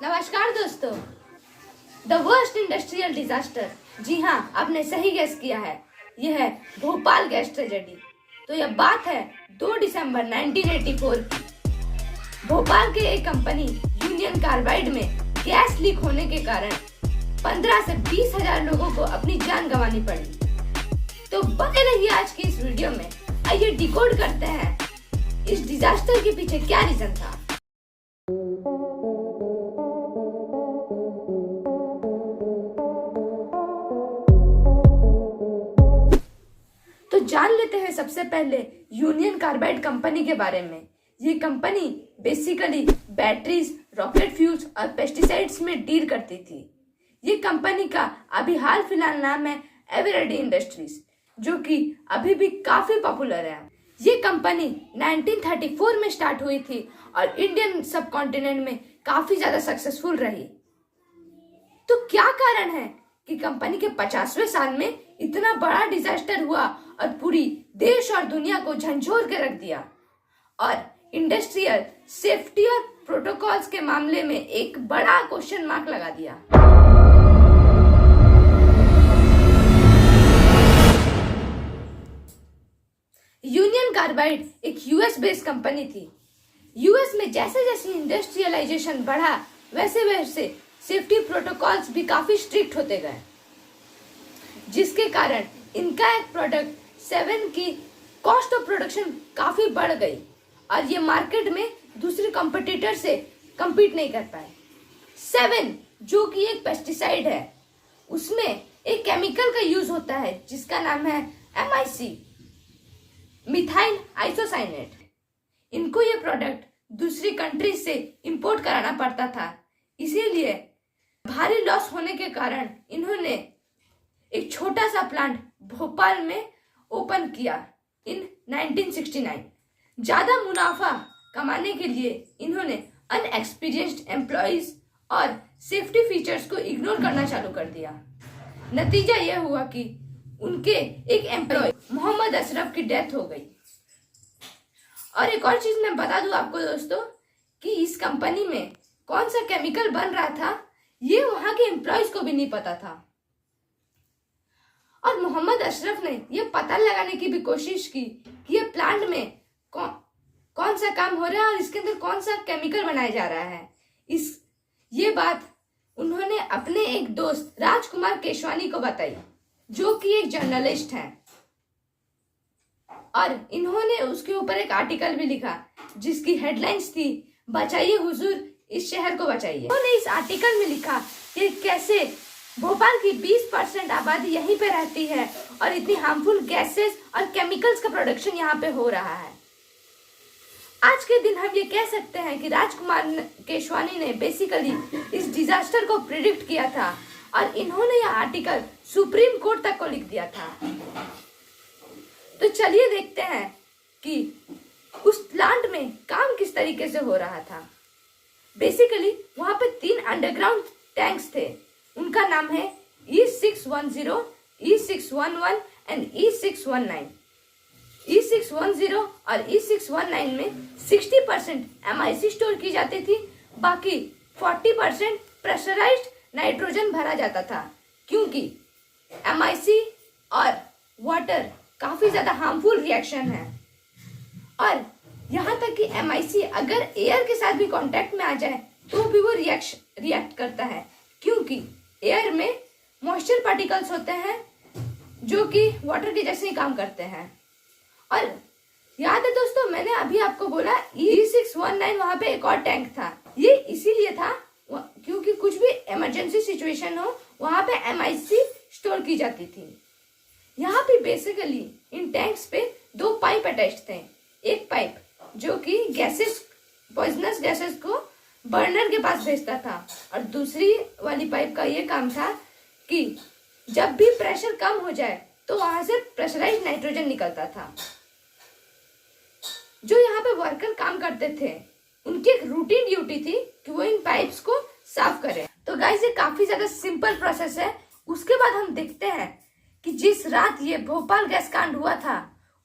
नमस्कार दोस्तों। The worst industrial disaster, जी हाँ, आपने सही गैस किया है। यह है भोपाल गैस ट्रेजेडी। तो यह बात है 2 दिसंबर 1984 की। भोपाल के एक कंपनी यूनियन कार्बाइड में गैस लीक होने के कारण 15 से 20 हजार लोगों को अपनी जान गंवानी पड़ी। तो बने रहिए आज की इस वीडियो में। आइए डिकोड करते हैं इस डिजास्टर के पीछे क्या रीजन था। तो जान लेते हैं सबसे पहले यूनियन कार्बाइड कंपनी के बारे में। ये company basically batteries, rocket fuels और पेस्टिसाइड्स में डील करती थी। ये कंपनी का अभी हाल फिलहाल नाम है एवरेडी इंडस्ट्रीज, जो कि अभी भी काफी पॉपुलर है। ये कंपनी 1934 में स्टार्ट हुई थी और इंडियन सब कॉन्टिनेंट में काफी ज्यादा सक्सेसफुल रही। तो क्या कारण है कि कंपनी के 50वें साल में इतना बड़ा डिजास्टर हुआ और पूरी देश और दुनिया को झंझोर के रख दिया और इंडस्ट्रियल सेफ्टी और प्रोटोकॉल्स के मामले में एक बड़ा क्वेश्चन मार्क लगा दिया। यूनियन कार्बाइड एक यूएस बेस्ड कंपनी थी। यूएस में जैसे जैसे इंडस्ट्रियलाइजेशन बढ़ा वैसे वैसे सेफ्टी प्रोटोकॉल्स भी काफी स्ट्रिक्ट होते गए, जिसके कारण इनका एक प्रोडक्ट 7 की कॉस्ट ऑफ प्रोडक्शन काफी बढ़ गई और ये मार्केट में दूसरे कॉम्पिटिटर से compete नहीं कर पाए। 7 जो कि एक पेस्टिसाइड है, उसमें एक केमिकल का यूज होता है जिसका नाम है MIC, मिथाइल आइसोसाइनेट। इनको ये प्रोडक्ट दूसरी कंट्री से इंपोर्ट कराना पड़ता था, इसीलिए भारी लॉस होने के कारण इन्होंने एक छोटा सा प्लांट भोपाल में ओपन किया इन 1969। ज्यादा मुनाफा कमाने के लिए इन्होंने अनएक्सपीरियंस्ड एम्प्लॉइज और सेफ्टी फीचर्स को इग्नोर करना चालू कर दिया। नतीजा यह हुआ कि उनके एक एम्प्लॉय मोहम्मद अशरफ की डेथ हो गई। और एक और चीज मैं बता दूं आपको दोस्तों कि इस कंपनी में कौन सा केमिकल बन रहा था ये वहां के एम्प्लॉयज को भी नहीं पता था। और मोहम्मद अशरफ ने यह पता लगाने की भी कोशिश की कि ये प्लांट में कौन सा काम हो रहा है और इसके अंदर कौन सा केमिकल बनाया जा रहा है। ये बात उन्होंने अपने एक दोस्त राजकुमार केशवानी को बताई, जो कि एक जर्नलिस्ट है, और इन्होंने उसके ऊपर एक आर्टिकल भी लिखा जिसकी हेडलाइंस थी बचाइए हुजूर इस शहर को बचाइए। उन्होंने इस आर्टिकल में लिखा कि कैसे भोपाल की 20% आबादी यहीं पे रहती है और इतनी हार्मफुल गैसेस और केमिकल्स का प्रोडक्शन यहाँ पे हो रहा है। आज के दिन हम ये कह सकते हैं कि राजकुमार केशवानी ने बेसिकली इस डिजास्टर को प्रिडिक्ट किया था और इन्होंने यह आर्टिकल सुप्रीम कोर्ट तक को लिख दिया था। तो चलिए देखते हैं कि उस प्लांट में काम किस तरीके से हो रहा था। बेसिकली वहां पे 3 अंडरग्राउंड टैंक्स थे। उनका नाम है E610, E611 and E619। E610 और E619 में 60% MIC स्टोर की जाती थी, बाकी 40% प्रेशराइज्ड नाइट्रोजन भरा जाता था, क्योंकि MIC और वाटर काफी ज्यादा हार्मफुल रिएक्शन है। और यहाँ तक कि MIC अगर एयर के साथ भी कांटेक्ट में आ जाए तो भी वो रिएक्ट करता है, क्योंकि एयर में मॉइस्चर पार्टिकल्स होते हैं जो कि वाटर के जैसे ही काम करते हैं। और याद है दोस्तों, मैंने अभी आपको बोला E619 वहां पे एक और टैंक था। ये इसीलिए था क्योंकि कुछ भी इमरजेंसी सिचुएशन हो वहां पे MIC स्टोर की जाती थी। यहाँ पे बेसिकली इन टैंक्स पे 2 पाइप अटैच थे। एक पाइप जो कि गैसेस, पॉइजनस गैसेस को बर्नर के पास भेजता था, और दूसरी वाली पाइप का ये काम था कि जब भी प्रेशर कम हो जाए तो वहां से प्रेशराइज्ड नाइट्रोजन निकलता था। जो यहाँ पे वर्कर काम करते थे उनकी एक रूटीन ड्यूटी थी कि वो इन पाइप्स को साफ करें। तो गाइस ये काफी ज्यादा सिंपल प्रोसेस है। उसके बाद हम देखते हैं कि जिस रात ये भोपाल गैस कांड हुआ था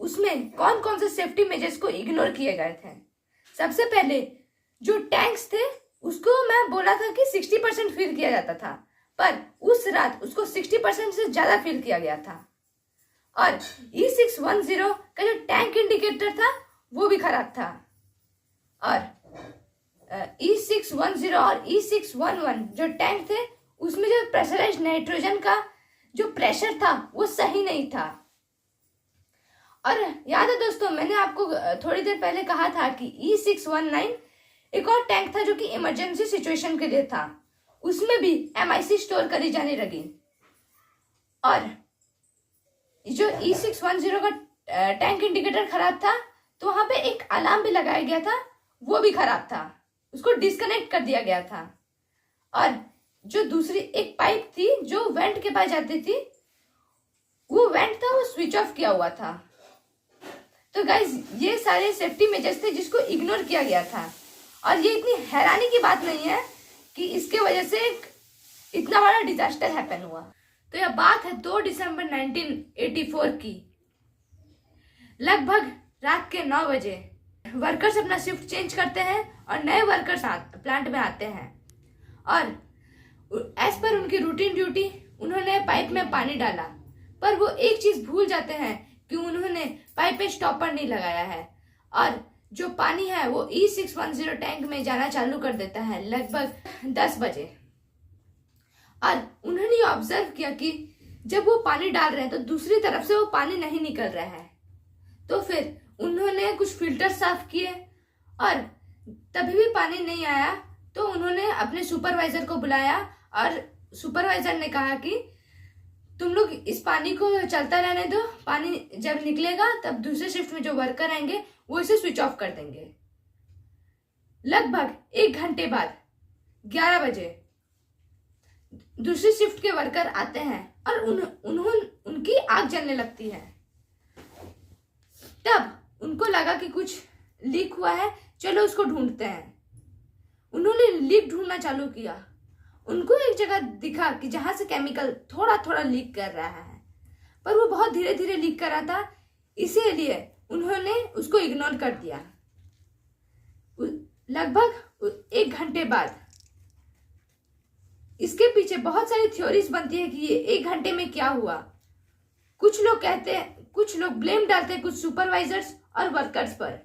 उसमें कौन कौन से सेफ्टी मेजर्स को इग्नोर किए गए थे। सबसे पहले जो टैंक्स थे उसको मैं बोला था कि 60% फील किया जाता था, पर उस रात उसको 60% से ज्यादा फील किया गया था। और E610 का जो टैंक इंडिकेटर था वो भी खराब था। और E610 और E611 जो टैंक थे उसमें जो प्रेशराइज्ड नाइट्रोजन का जो प्रेशर था वो सही नहीं था। और याद है दोस्तों, मैंने आपको थोड़ी देर पहले कहा था कि E619 एक और टैंक था जो कि इमरजेंसी सिचुएशन के लिए था, उसमें भी MIC स्टोर करी जाने लगी। और जो E610 का टैंक इंडिकेटर खराब था तो वहां पे एक अलार्म भी लगाया गया था, वो भी खराब था, उसको डिस्कनेक्ट कर दिया गया था। और जो दूसरी एक पाइप थी जो वेंट के पास जाती थी, वो वेंट था वो स्विच ऑफ किया हुआ था। तो गाइज ये सारे सेफ्टी मेजर्स थे जिसको इग्नोर किया गया था। और ये इतनी हैरानी की बात नहीं है कि इसके वजह से इतना बड़ा डिजास्टर हैपन हुआ। तो यह बात है 2 दिसंबर 1984 की। लगभग रात के 9 बजे वर्कर्स अपना शिफ्ट चेंज करते हैं और नए वर्कर्स प्लांट में आते हैं। और एज पर उनकी रूटीन ड्यूटी उन्होंने पाइप में पानी डाला, पर वो एक चीज भूल जाते हैं कि उन्होंने पाइप में स्टॉपर नहीं लगाया है। और जो पानी है वो E610 टैंक में जाना चालू कर देता है लगभग 10 बजे। और उन्होंने ये ऑब्जर्व किया कि जब वो पानी डाल रहे हैं तो दूसरी तरफ से वो पानी नहीं निकल रहा है। तो फिर उन्होंने कुछ फिल्टर साफ किए और तभी भी पानी नहीं आया, तो उन्होंने अपने सुपरवाइजर को बुलाया और सुपरवाइजर ने कहा कि तुम लोग इस पानी को चलता रहने दो, पानी जब निकलेगा तब दूसरे शिफ्ट में जो वर्कर आएंगे वो इसे स्विच ऑफ कर देंगे। लगभग 1 घंटे बाद 11 बजे दूसरी शिफ्ट के वर्कर आते हैं और उनकी आग जलने लगती है। तब उनको लगा कि कुछ लीक हुआ है, चलो उसको ढूंढते हैं। उन्होंने लीक ढूंढना चालू किया। उनको एक जगह दिखा कि जहां से केमिकल थोड़ा थोड़ा लीक कर रहा है, पर वो बहुत धीरे धीरे लीक कर रहा था, इसीलिए उन्होंने उसको इग्नोर कर दिया। लगभग 1 घंटे बाद इसके पीछे बहुत सारी थ्योरीज बनती है कि ये 1 घंटे में क्या हुआ। कुछ लोग ब्लेम डालते हैं कुछ सुपरवाइजर्स और वर्कर्स पर,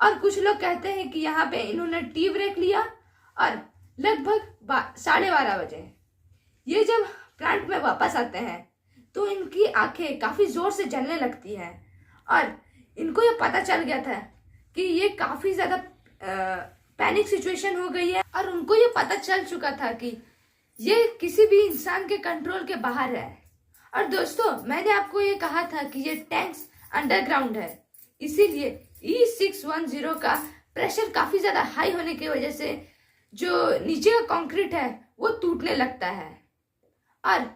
और कुछ लोग कहते हैं कि यहाँ पे इन्होंने टी ब्रेक लिया। और लगभग 12:30 बजे ये जब प्लांट में वापस आते हैं तो इनकी आंखें काफी जोर से जलने लगती हैं और इनको ये पता चल गया था कि ये काफी ज्यादा पैनिक सिचुएशन हो गई है। और उनको ये पता चल चुका था कि ये किसी भी इंसान के कंट्रोल के बाहर है। और दोस्तों, मैंने आपको ये कहा था कि ये टैंक्स अंडरग्राउंड है, इसीलिए E610 का प्रेशर काफी ज्यादा हाई होने की वजह से जो नीचे का कंक्रीट है वो टूटने लगता है। और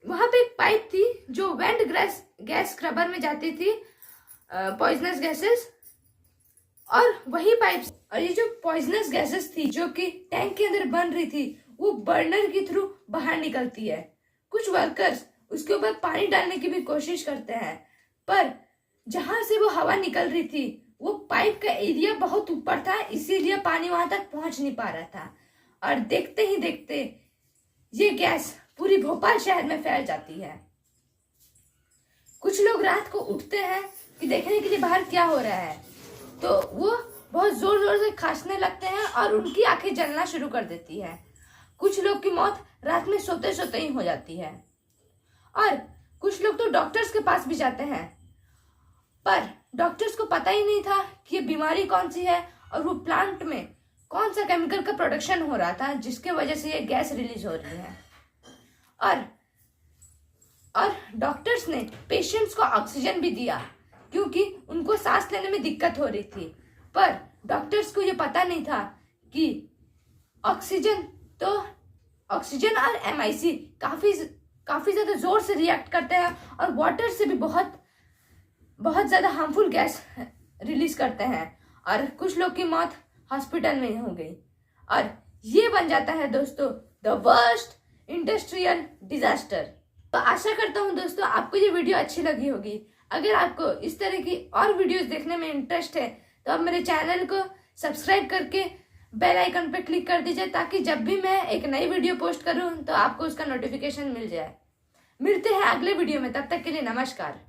वहां पे एक पाइप थी जो वेंट गैस स्क्रबर में जाती थी, पॉइजनस गैसेस, और वही पाइप और ये जो पॉइजनस गैसेस थी जो कि टैंक के अंदर बन रही थी वो बर्नर के थ्रू बाहर निकलती है। कुछ वर्कर्स उसके ऊपर पानी डालने की भी कोशिश करते हैं, पर जहां से वो हवा निकल रही थी वो पाइप का एरिया बहुत ऊपर था, इसीलिए पानी वहां तक पहुंच नहीं पा रहा था। और देखते ही देखते ये गैस पूरी भोपाल शहर में फैल जाती है। कुछ लोग रात को उठते हैं कि देखने के लिए बाहर क्या हो रहा है, तो वो बहुत जोर जोर से खांसने लगते हैं और उनकी आंखें जलना शुरू कर देती है। कुछ लोग की मौत रात में सोते सोते ही हो जाती है। और कुछ लोग तो डॉक्टर्स के पास भी जाते हैं, पर डॉक्टर्स को पता ही नहीं था कि ये बीमारी कौन सी है और वो प्लांट में कौन सा केमिकल का प्रोडक्शन हो रहा था जिसके वजह से ये गैस रिलीज हो रही है। और डॉक्टर्स ने पेशेंट्स को ऑक्सीजन भी दिया क्योंकि उनको सांस लेने में दिक्कत हो रही थी, पर डॉक्टर्स को ये पता नहीं था कि ऑक्सीजन और MIC काफी ज्यादा जोर से रिएक्ट करते हैं और वाटर से भी बहुत ज्यादा हार्मफुल गैस रिलीज करते हैं। और कुछ लोग की मौत हॉस्पिटल में हो गई। और ये बन जाता है दोस्तों द वर्स्ट इंडस्ट्रियल डिजास्टर। तो आशा करता हूँ दोस्तों आपको ये वीडियो अच्छी लगी होगी। अगर आपको इस तरह की और वीडियोस देखने में इंटरेस्ट है तो आप मेरे चैनल को सब्सक्राइब करके बेल आइकन पे क्लिक कर दीजिए ताकि जब भी मैं एक नई वीडियो पोस्ट करूं तो आपको उसका नोटिफिकेशन मिल जाए। मिलते हैं अगले वीडियो में, तब तक के लिए नमस्कार।